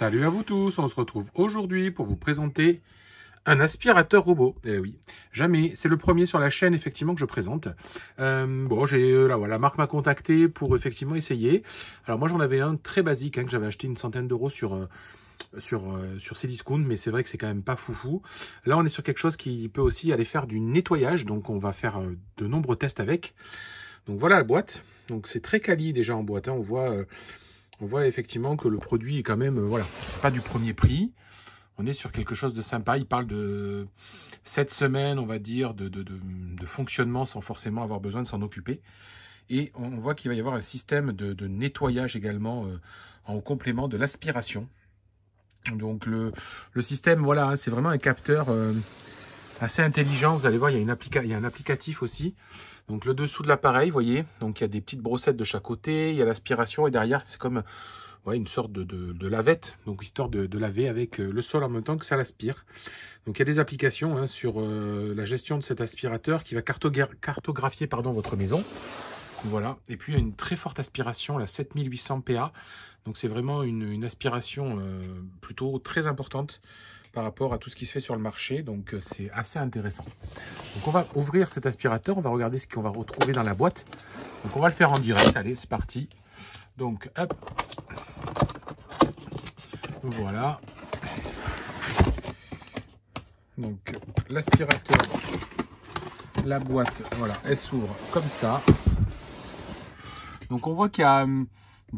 Salut à vous tous, on se retrouve aujourd'hui pour vous présenter un aspirateur robot. Eh oui, jamais, c'est le premier sur la chaîne effectivement que je présente. Bon, la marque m'a contacté pour effectivement essayer. Alors moi j'en avais un très basique que j'avais acheté une centaine d'euros sur Cdiscount, mais c'est vrai que c'est quand même pas foufou. Là on est sur quelque chose qui peut aussi aller faire du nettoyage, donc on va faire de nombreux tests avec. Donc voilà la boîte, donc c'est très quali déjà en boîte, hein. On voit effectivement que le produit est quand même, voilà, pas du premier prix. On est sur quelque chose de sympa. Il parle de 7 semaines, on va dire, de fonctionnement sans forcément avoir besoin de s'en occuper. Et on voit qu'il va y avoir un système de nettoyage également en complément de l'aspiration. Donc le système, voilà, c'est vraiment un capteur assez intelligent. Vous allez voir, il y a un applicatif aussi. Donc le dessous de l'appareil, vous voyez, donc il y a des petites brossettes de chaque côté, il y a l'aspiration et derrière c'est comme une sorte de lavette, donc histoire de laver avec le sol en même temps que ça l'aspire. Donc il y a des applications sur la gestion de cet aspirateur qui va cartographier votre maison. Voilà, et puis il y a une très forte aspiration, la 7800 PA, donc c'est vraiment une aspiration plutôt très importante par rapport à tout ce qui se fait sur le marché, donc c'est assez intéressant. Donc on va ouvrir cet aspirateur, on va regarder ce qu'on va retrouver dans la boîte. Donc on va le faire en direct, allez c'est parti. Donc hop, voilà. Donc l'aspirateur, la boîte, voilà, elle s'ouvre comme ça. Donc on voit qu'il y a une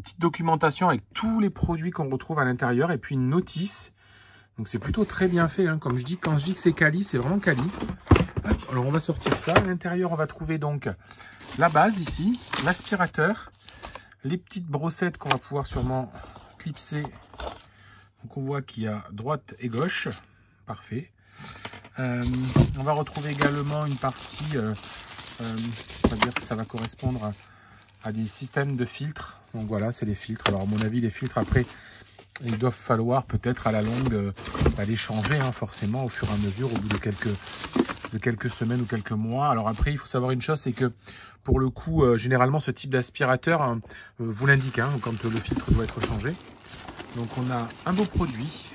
petite documentation avec tous les produits qu'on retrouve à l'intérieur et puis une notice. Donc c'est plutôt très bien fait, hein. Comme je dis, quand je dis que c'est quali, c'est vraiment quali. Alors on va sortir ça. À l'intérieur, on va trouver donc la base ici, l'aspirateur, les petites brossettes qu'on va pouvoir sûrement clipser. Donc on voit qu'il y a droite et gauche. Parfait. On va retrouver également une partie, on va dire que ça va correspondre à des systèmes de filtres. Donc voilà, c'est les filtres. Alors à mon avis, les filtres après, il doit falloir peut-être à la longue les changer, hein, forcément au fur et à mesure, au bout de quelques semaines ou quelques mois. Alors après, il faut savoir une chose, c'est que pour le coup, généralement ce type d'aspirateur vous l'indique quand le filtre doit être changé. Donc on a un beau produit.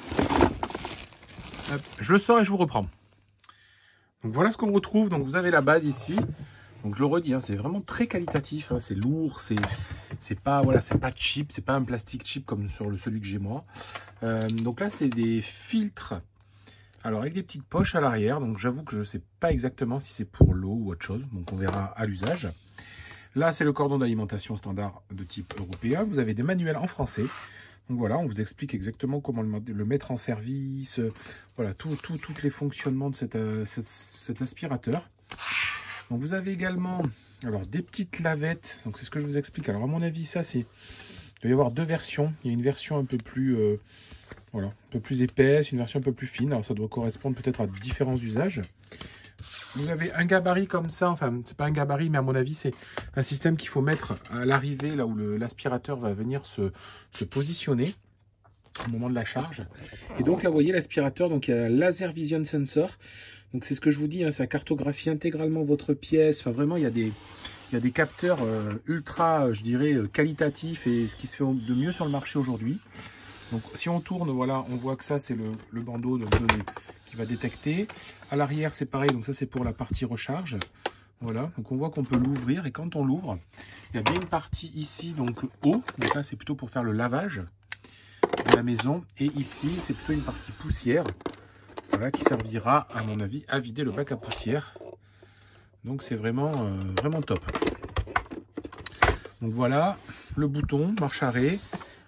Hop, je le sors et je vous reprends. Donc voilà ce qu'on retrouve. Donc vous avez la base ici. Donc je le redis, c'est vraiment très qualitatif, c'est lourd, c'est pas cheap, c'est pas un plastique cheap comme sur celui que j'ai moi. Donc là c'est des filtres, alors avec des petites poches à l'arrière, donc j'avoue que je sais pas exactement si c'est pour l'eau ou autre chose, donc on verra à l'usage. Là c'est le cordon d'alimentation standard de type européen, vous avez des manuels en français. Donc voilà, on vous explique exactement comment le mettre en service, voilà, tous les fonctionnements de cet aspirateur. Donc vous avez également des petites lavettes, donc c'est ce que je vous explique. Alors à mon avis, ça c'est, il doit y avoir deux versions. Il y a une version un peu plus, un peu plus épaisse, une version un peu plus fine. Alors ça doit correspondre peut-être à différents usages. Vous avez un gabarit comme ça, enfin c'est pas un gabarit, mais à mon avis c'est un système qu'il faut mettre à l'arrivée, là où l'aspirateur va venir se positionner au moment de la charge. Et donc là vous voyez l'aspirateur, donc il y a un laser vision sensor. Donc c'est ce que je vous dis, ça cartographie intégralement votre pièce. Enfin vraiment il y a des capteurs ultra, je dirais, qualitatifs et ce qui se fait de mieux sur le marché aujourd'hui. Donc si on tourne, voilà, on voit que ça c'est le bandeau qui va détecter. À l'arrière c'est pareil, donc ça c'est pour la partie recharge. Voilà, donc on voit qu'on peut l'ouvrir et quand on l'ouvre, il y a bien une partie ici, donc eau. Donc là c'est plutôt pour faire le lavage de la maison. Et ici c'est plutôt une partie poussière. Voilà, qui servira à mon avis à vider le bac à poussière. Donc c'est vraiment top. Donc voilà le bouton marche arrêt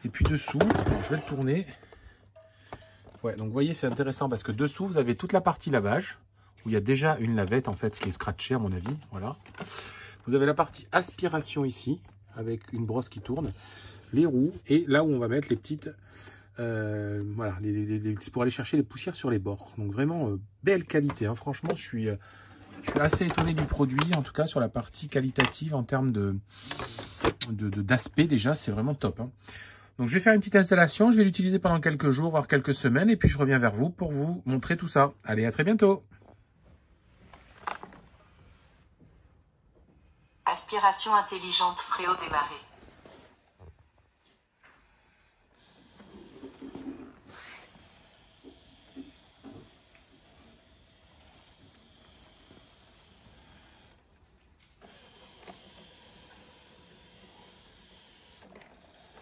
et puis dessous, alors je vais le tourner. Ouais, donc vous voyez c'est intéressant parce que dessous vous avez toute la partie lavage où il y a déjà une lavette en fait qui est scratchée à mon avis. Voilà. Vous avez la partie aspiration ici avec une brosse qui tourne, les roues et là où on va mettre les petites pour aller chercher les poussières sur les bords. Donc vraiment belle qualité, franchement je suis assez étonné du produit, en tout cas sur la partie qualitative en termes d'aspect déjà c'est vraiment top. Donc je vais faire une petite installation, je vais l'utiliser pendant quelques jours voire quelques semaines et puis je reviens vers vous pour vous montrer tout ça. Allez, à très bientôt. Aspiration intelligente préau démarré.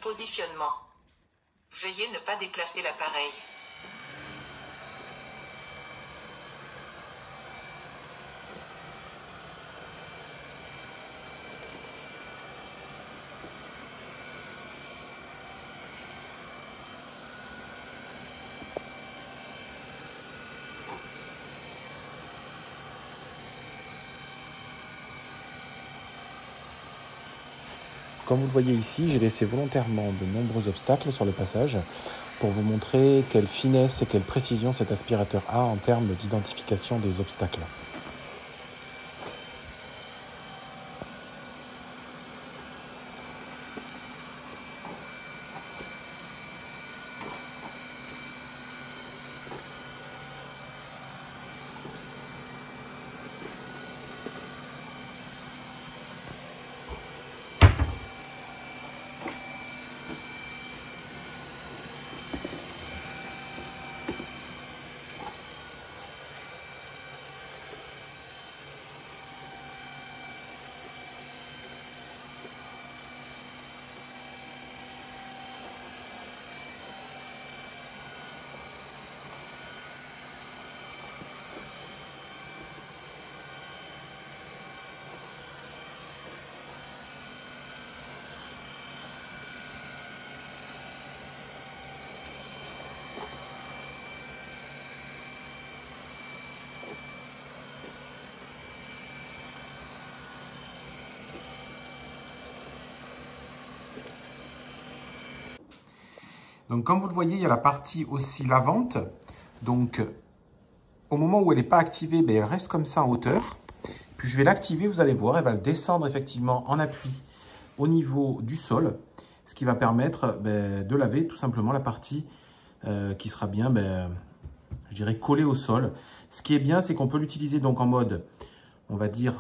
Positionnement. Veuillez ne pas déplacer l'appareil. Comme vous le voyez ici, j'ai laissé volontairement de nombreux obstacles sur le passage pour vous montrer quelle finesse et quelle précision cet aspirateur a en termes d'identification des obstacles. Donc comme vous le voyez, il y a la partie aussi lavante. Donc au moment où elle n'est pas activée, elle reste comme ça en hauteur. Puis je vais l'activer, vous allez voir, elle va descendre effectivement en appui au niveau du sol. Ce qui va permettre de laver tout simplement la partie qui sera bien, je dirais, collée au sol. Ce qui est bien, c'est qu'on peut l'utiliser donc en mode, on va dire,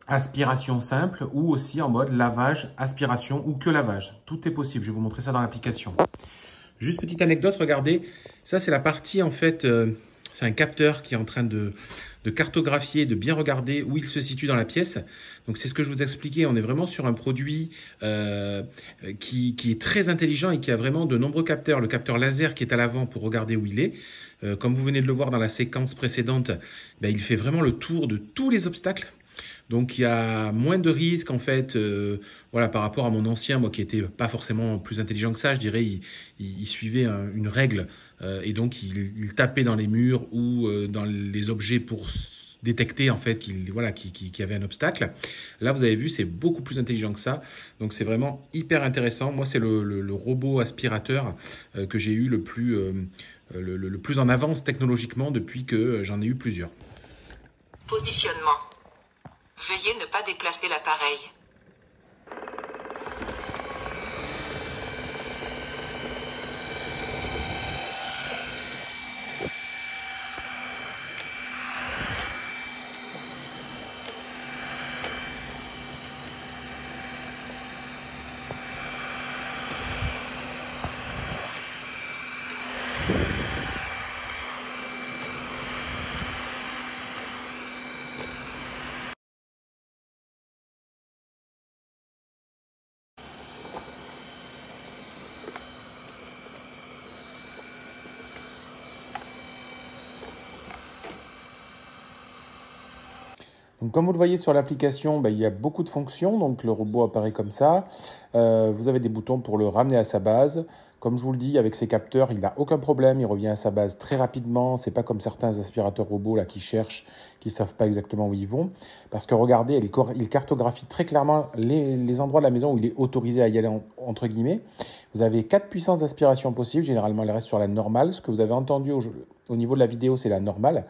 aspiration simple ou aussi en mode lavage, aspiration ou que lavage. Tout est possible, je vais vous montrer ça dans l'application. Juste petite anecdote, regardez, ça c'est la partie en fait, c'est un capteur qui est en train de cartographier, de bien regarder où il se situe dans la pièce. Donc c'est ce que je vous expliquais, on est vraiment sur un produit qui est très intelligent et qui a vraiment de nombreux capteurs. Le capteur laser qui est à l'avant pour regarder où il est. Comme vous venez de le voir dans la séquence précédente, il fait vraiment le tour de tous les obstacles. Donc il y a moins de risques en fait, voilà, par rapport à mon ancien, moi qui était pas forcément plus intelligent que ça, je dirais, il suivait une règle et donc il tapait dans les murs ou dans les objets pour détecter en fait qu'il y avait un obstacle. Là vous avez vu, c'est beaucoup plus intelligent que ça, donc c'est vraiment hyper intéressant. Moi c'est le robot aspirateur que j'ai eu le plus en avance technologiquement depuis que j'en ai eu plusieurs. Positionnement. Veuillez ne pas déplacer l'appareil. Donc, comme vous le voyez sur l'application, il y a beaucoup de fonctions. Donc, le robot apparaît comme ça. Vous avez des boutons pour le ramener à sa base. Comme je vous le dis, avec ces capteurs, il n'a aucun problème. Il revient à sa base très rapidement. Ce n'est pas comme certains aspirateurs robots là, qui cherchent, qui ne savent pas exactement où ils vont. Parce que regardez, il cartographie très clairement les endroits de la maison où il est autorisé à y aller, entre guillemets. Vous avez 4 puissances d'aspiration possibles. Généralement, elle reste sur la normale. Ce que vous avez entendu au niveau de la vidéo, c'est la normale.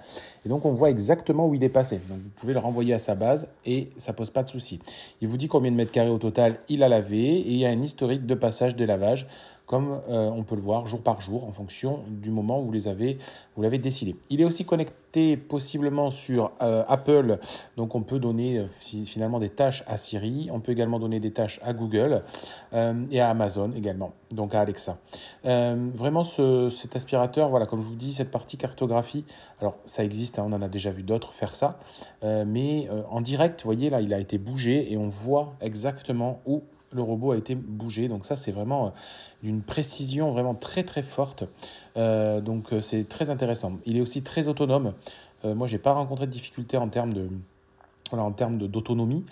Et donc, on voit exactement où il est passé. Donc, vous pouvez le renvoyer à sa base et ça ne pose pas de souci. Il vous dit combien de mètres carrés au total il a lavé et il y a un historique de passage des lavages, comme on peut le voir jour par jour en fonction du moment où vous l'avez décidé. Il est aussi connecté possiblement sur Apple. Donc, on peut donner finalement des tâches à Siri. On peut également donner des tâches à Google et à Amazon également, donc à Alexa. Vraiment, cet aspirateur, voilà, comme je vous dis, cette partie cartographie, alors ça existe, on en a déjà vu d'autres faire ça, mais en direct, vous voyez là, il a été bougé et on voit exactement où le robot a été bougé. Donc ça, c'est vraiment d'une précision vraiment très très forte. Donc c'est très intéressant. Il est aussi très autonome. Moi, j'ai pas rencontré de difficultés en termes de... Voilà, en termes d'autonomie.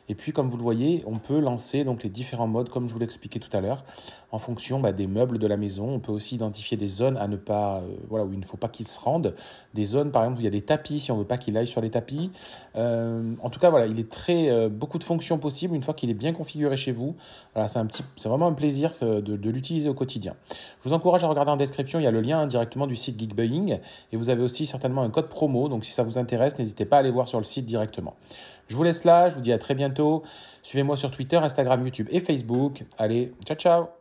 Et puis, comme vous le voyez, on peut lancer donc les différents modes, comme je vous l'expliquais tout à l'heure, en fonction des meubles de la maison. On peut aussi identifier des zones à ne pas, voilà, où il ne faut pas qu'ils se rendent. Des zones, par exemple, où il y a des tapis, si on ne veut pas qu'il aille sur les tapis. En tout cas, voilà, il est beaucoup de fonctions possibles une fois qu'il est bien configuré chez vous. Voilà, c'est vraiment un plaisir de l'utiliser au quotidien. Je vous encourage à regarder en description, il y a le lien directement du site Geekbuying. Et vous avez aussi certainement un code promo. Donc, si ça vous intéresse, n'hésitez pas à aller voir sur le site directement. Je vous laisse là, je vous dis à très bientôt. Suivez-moi sur Twitter, Instagram, YouTube et Facebook. Allez, ciao ciao!